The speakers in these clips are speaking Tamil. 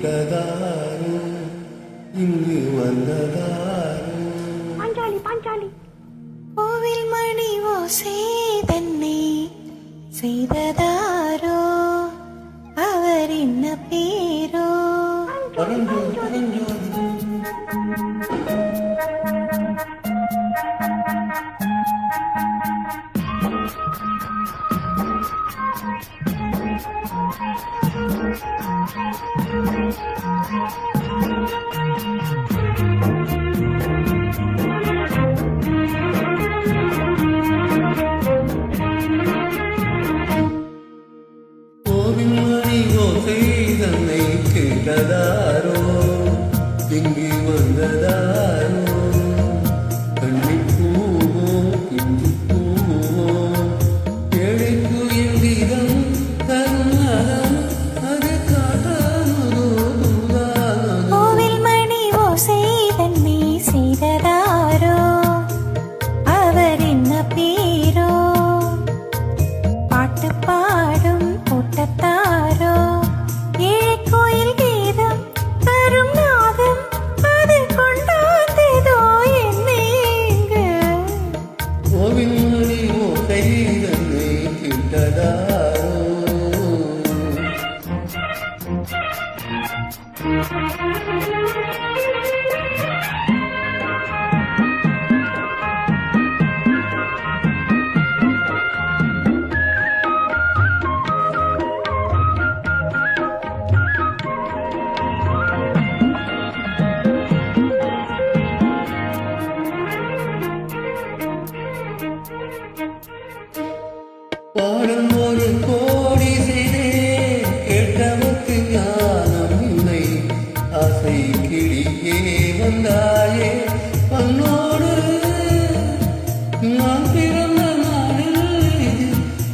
கேட்டதாரோ இங்கு வந்ததாரோ பாஞ்சாலி பாஞ்சாலி கோவில் மணி ஓசை தன்னை செய்ததாரோ அவர் என்ன பேரோ பரஞ்சோதி பரஞ்சோதி கோவில் மணி ஓசை தன்னை கேட்டதாரோ இங்கு வந்ததாரோ கண்ணிப்பூவோ இங்கு பூவோ ஏழைக்கு எந்திரம் தருணம் அது காட்டானதோ கோவில் மணி ஓசை தன்னை செய்ததாரோ அவர் என்ன பேரோ பாட்டு பாடும் கூட்டத்தாரோ ஏழை கோயில் கீதம் தரும் நாதம் அது கொண்டாந்ததோ என்னேங்க கோவில் மணி ஓசை தன்னை கேட்டதாரோ பாடம் ஒரு கோடி செய்தேன் கேட்டவர்க்கு ஞானம் இல்லை ஆசை கிளியே வந்தாயே பண்ணோடு நான் பிறந்த நாளில் இது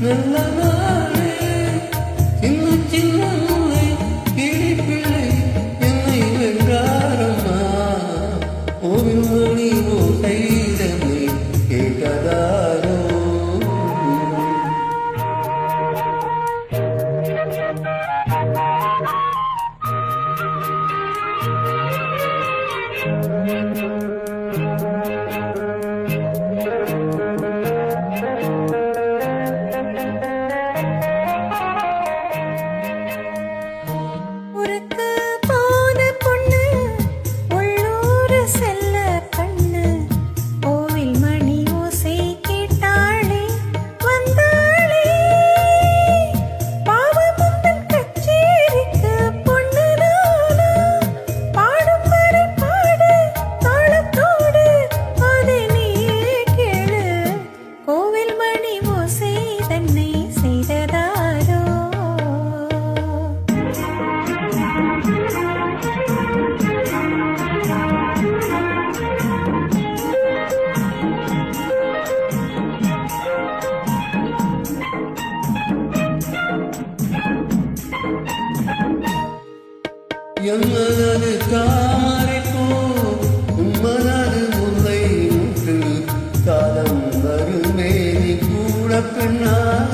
நல்ல நாளே சின்ன சின்ன முளை கிளி பிள்ளை என்னை வென்றாரம்மா கோவில் மணி ஓசை தன்னை கேட்டதாரோ ஊருக்கு போன பொண்ணு உள்ளூர் செல்ல கண்ணு கோவில் மணி ஓசை கேட்டாளே வந்தாளே பாவமுந்தன் கச்சேரிக்கு பொண்ணு நானா பாடும் வரை பாடு தாளத்தோடு அதை நீயே கேளு கோவில் மணி ஓசை தன்னை செய்ததாரோ எம்மனது தாமரைப்பூ உம்மனது முல்லை முட்டு காலம் வருமே நீ கூட பெண்ணாக